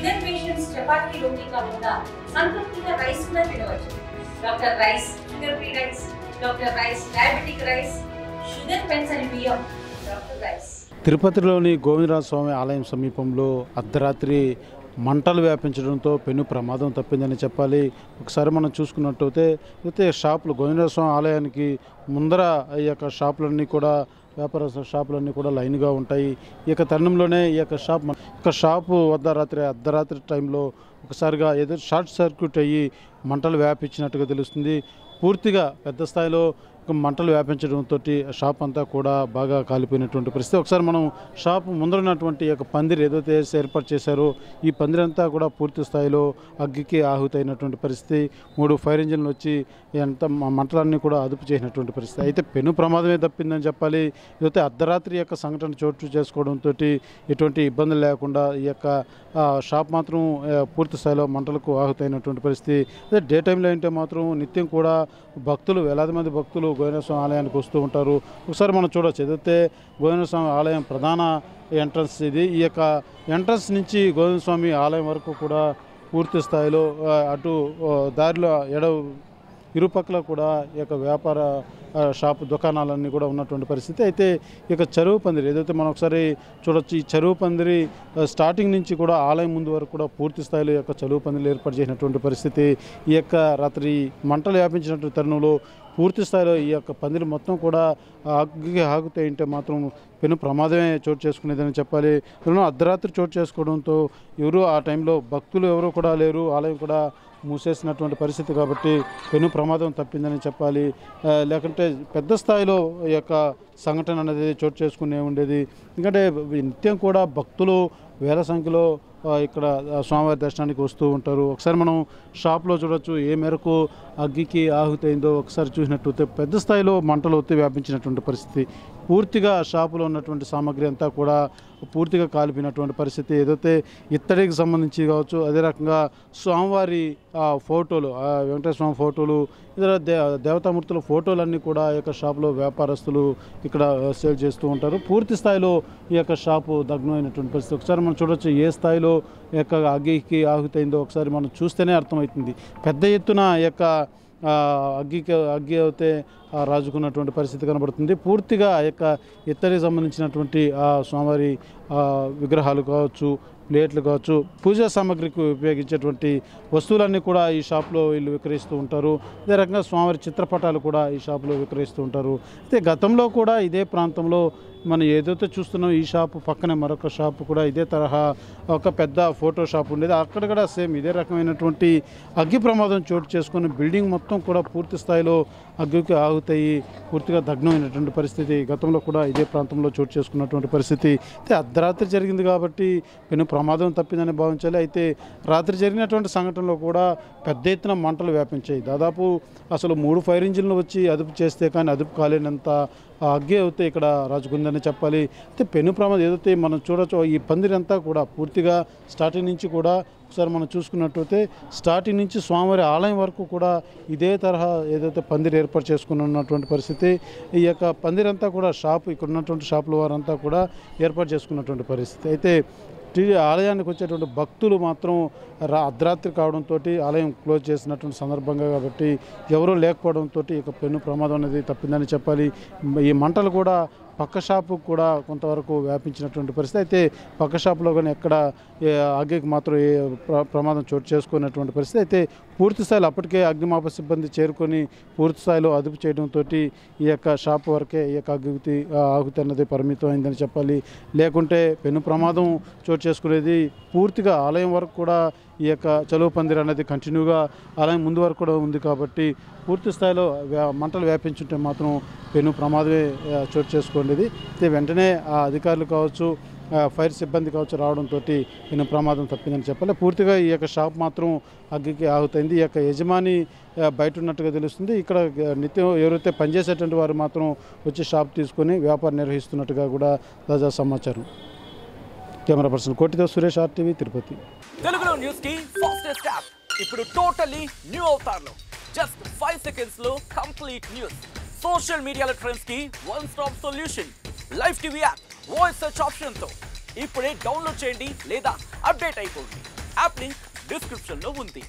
Sugar patients chapati రోటీ కాకుండా సంతృప్తిగా rice కూడా తినవచ్చు. Doctor rice, sugar free rice, doctor rice, diabetic rice, sugar పెంచని బియ్యం, డాక్టర్ రైస్. తిరుపతిలోని గోవిందరాజ స్వామి ఆలయం సమీపంలో అర్ధరాత్రి మంటలు వ్యాపించడంతో పెను ప్రమాదం తప్పిందని చెప్పాలి. ఒకసారి మనం చూసుకున్నట్టయితే అయితే షాపులు గోవిందరాజ స్వామి ఆలయానికి ముందర ఈ యొక్క షాపులన్నీ కూడా వ్యాపార షాపులన్నీ కూడా లైన్గా ఉంటాయి. ఈ యొక్క తరుణంలోనే ఈ యొక్క షాపు వద్ద అర్ధరాత్రి టైంలో ఒకసారిగా ఏదో షార్ట్ సర్క్యూట్ అయ్యి మంటలు వ్యాపించినట్టుగా తెలుస్తుంది. పూర్తిగా పెద్ద స్థాయిలో మంటలు వ్యాపించడంతో షాప్ అంతా కూడా బాగా కాలిపోయినటువంటి పరిస్థితి. ఒకసారి మనం షాప్ ముందరున్నటువంటి యొక్క పందిరి ఏదైతే ఏర్పాటు చేశారో ఈ పందిరి అంతా కూడా పూర్తి స్థాయిలో అగ్గికి ఆహుతైనటువంటి పరిస్థితి. 3 ఫైర్ ఇంజిన్లు వచ్చి ఎంత మంటలన్నీ కూడా అదుపు చేసినటువంటి పరిస్థితి. అయితే పెను ప్రమాదమే తప్పిందని చెప్పాలి. ఇదైతే అర్ధరాత్రి యొక్క సంఘటన చోటు చేసుకోవడంతో ఎటువంటి ఇబ్బందులు లేకుండా ఈ యొక్క షాప్ మాత్రం పూర్తి స్థాయిలో మంటలకు ఆహుతైనటువంటి పరిస్థితి. అదే డే టైంలో అంటే మాత్రం నిత్యం కూడా భక్తులు, వేలాది మంది భక్తులు గోవిందరాజ స్వామి ఆలయానికి వస్తూ ఉంటారు. ఒకసారి మనం చూడవచ్చు ఏదైతే గోవిందరాజ స్వామి ఆలయం ప్రధాన ఎంట్రన్స్ ఇది. ఈ యొక్క ఎంట్రన్స్ నుంచి గోవిందరాజ స్వామి ఆలయం వరకు కూడా పూర్తి స్థాయిలో అటు దారిలో ఇరుపక్కల కూడా ఈ యొక్క వ్యాపార షాపు దుకాణాలన్నీ కూడా ఉన్నటువంటి పరిస్థితి. అయితే ఈ యొక్క చెరువు పందిరి ఏదైతే మనం ఒకసారి చూడొచ్చు, ఈ చెరువు పందిరి స్టార్టింగ్ నుంచి కూడా ఆలయం ముందు వరకు కూడా పూర్తి స్థాయిలో ఈ యొక్క చెరువు పందిరి ఏర్పాటు చేసినటువంటి పరిస్థితి. ఈ యొక్క రాత్రి మంటలు వ్యాపించినటువంటి తరుణంలో పూర్తి స్థాయిలో ఈ యొక్క పందిరి మొత్తం కూడా అగ్గికి ఆగుతాయంటే మాత్రం పెను ప్రమాదమే చోటు చేసుకునేదని చెప్పాలి. అర్ధరాత్రి చోటు చేసుకోవడంతో ఎవరు ఆ టైంలో భక్తులు ఎవరు కూడా లేరు, ఆలయం కూడా మూసేసినటువంటి పరిస్థితి కాబట్టి పెను ప్రమాదం తప్పిందని చెప్పాలి. లేకుంటే పెద్ద స్థాయిలో ఈ యొక్క సంఘటన అనేది చోటు చేసుకునే ఉండేది. ఎందుకంటే నిత్యం కూడా భక్తులు వేల సంఖ్యలో ఇక్కడ స్వామివారి దర్శనానికి వస్తూ ఉంటారు. ఒకసారి మనం షాప్లో చూడొచ్చు ఏ మేరకు అగ్గికి ఆహుతైందో. ఒకసారి చూసినట్లయితే పెద్ద స్థాయిలో మంటలు వ్యాపించినటువంటి పరిస్థితి. పూర్తిగా షాపులో ఉన్నటువంటి సామాగ్రి అంతా కూడా పూర్తిగా కాలిపోయినటువంటి పరిస్థితి. ఏదైతే ఇత్తడికి సంబంధించి కావచ్చు, అదే రకంగా స్వామివారి ఫోటోలు, వెంకటేశ్వర స్వామి ఫోటోలు, ఇతర దేవతామూర్తుల ఫోటోలన్నీ కూడా ఈ యొక్క షాపులో వ్యాపారస్తులు ఇక్కడ సేల్ చేస్తూ ఉంటారు. పూర్తి స్థాయిలో ఈ యొక్క షాపు దగ్నమైనటువంటి పరిస్థితి. ఒకసారి మనం చూడవచ్చు ఏ స్థాయిలో ఈ యొక్క అగ్గికి ఆహుతైందో ఒకసారి మనం చూస్తేనే అర్థమవుతుంది. పెద్ద ఎత్తున ఈ యొక్క అగ్గి అయితే రాజుకున్నటువంటి పరిస్థితి కనబడుతుంది. పూర్తిగా ఆ యొక్క ఇత్తడికి సంబంధించినటువంటి స్వామివారి విగ్రహాలు కావచ్చు, ప్లేట్లు కావచ్చు, పూజా సామాగ్రికి ఉపయోగించేటువంటి వస్తువులన్నీ కూడా ఈ షాప్లో వీళ్ళు విక్రయిస్తూ ఉంటారు. అదే రకంగా స్వామివారి చిత్రపటాలు కూడా ఈ షాప్లో విక్రయిస్తూ ఉంటారు. అయితే గతంలో కూడా ఇదే ప్రాంతంలో మనం ఏదైతే చూస్తున్నాం ఈ షాపు పక్కనే మరొక షాపు కూడా ఇదే తరహా ఒక పెద్ద ఫోటో షాప్ ఉండేది. అక్కడ కూడా సేమ్ ఇదే రకమైనటువంటి అగ్గి ప్రమాదం చోటు చేసుకుని బిల్డింగ్ మొత్తం కూడా పూర్తి స్థాయిలో అగ్గికి ఆగుతాయి, పూర్తిగా దగ్నమైనటువంటి పరిస్థితి గతంలో కూడా ఇదే ప్రాంతంలో చోటు చేసుకున్నటువంటి పరిస్థితి. అయితే అర్ధరాత్రి జరిగింది కాబట్టి పెను ప్రమాదం తప్పిందని భావించాలి. అయితే రాత్రి జరిగినటువంటి సంఘటనలో కూడా పెద్ద ఎత్తున మంటలు వ్యాపించాయి. దాదాపు అసలు 3 ఫైర్ ఇంజిన్లు వచ్చి అదుపు చేస్తే కానీ అదుపు కాలేనంత అగ్గి అయితే ఇక్కడ రాజుకుందని చెప్పాలి. అయితే పెను ప్రమాదం ఏదైతే మనం చూడొచ్చు ఈ పందిరి అంతా కూడా పూర్తిగా స్టార్టింగ్ నుంచి కూడా ఒకసారి మనం చూసుకున్నట్టయితే స్టార్టింగ్ నుంచి స్వామివారి ఆలయం వరకు కూడా ఇదే తరహా ఏదైతే పందిరి ఏర్పాటు చేసుకుని ఉన్నటువంటి పరిస్థితి. ఈ యొక్క పందిరి అంతా కూడా ఇక్కడ ఉన్నటువంటి షాపుల వారంతా కూడా ఏర్పాటు చేసుకున్నటువంటి పరిస్థితి. అయితే ఆలయానికి వచ్చేటువంటి భక్తులు మాత్రం అర్ధరాత్రి కావడంతో ఆలయం క్లోజ్ చేసినటువంటి సందర్భంగా కాబట్టి ఎవరూ లేకపోవడంతో ఇక పెను ప్రమాదం అనేది తప్పిందని చెప్పాలి. ఈ మంటలు కూడా పక్క షాపు కూడా కొంతవరకు వ్యాపించినటువంటి పరిస్థితి. అయితే పక్క షాపులో కానీ ఎక్కడ అగ్గికి మాత్రం ఏ ప్రమాదం చోటు చేసుకున్నటువంటి పరిస్థితి. అయితే పూర్తి స్థాయిలో అప్పటికే అగ్నిమాపక సిబ్బంది చేరుకొని పూర్తి స్థాయిలో అదుపు చేయడంతో ఈ యొక్క షాపు వరకే ఈ యొక్క ఆహుతి అన్నది పరిమితం అయిందని చెప్పాలి. లేకుంటే పెను ప్రమాదం చోటు చేసుకునేది పూర్తిగా ఆలయం వరకు కూడా ఈ యొక్క చలువ పందిరి అనేది కంటిన్యూగా ఆలయం ముందు వరకు కూడా ఉంది కాబట్టి పూర్తి స్థాయిలో మంటలు వ్యాపించుంటే మాత్రం పెను ప్రమాదమే చోటు చేసుకోండి. అయితే వెంటనే ఆ అధికారులు కావచ్చు, ఫైర్ సిబ్బంది కావచ్చు రావడంతో పెను ప్రమాదం తప్పిందని చెప్పాలి. పూర్తిగా ఈ యొక్క షాప్ మాత్రం అగ్గికి ఆహుతైంది. ఈ యొక్క యజమాని బయట ఉన్నట్టుగా తెలుస్తుంది. ఇక్కడ నిత్యం ఎవరైతే పనిచేసేటువంటి వారు మాత్రం వచ్చి షాప్ తీసుకొని వ్యాపారం నిర్వహిస్తున్నట్టుగా కూడా తాజా సమాచారం. కెమెరా పర్సన్ కోటితో సురేష్, RTV, తిరుపతి. తెలుగులో న్యూస్ కి ఫాస్టెస్ట్ యాప్ ఇప్పుడు టోటల్లీ న్యూ అవతార్లో జస్ట్ 5 seconds లో కంప్లీట్ న్యూస్. సోషల్ మీడియాలో ట్రెండ్స్ కి one stop solution. Live TV app voice search option తో ఇప్పుడే డౌన్లోడ్ చేయండి లేదా అప్డేట్ అయిపోండి. యాప్ లింక్ డిస్క్రిప్షన్ లో ఉంది.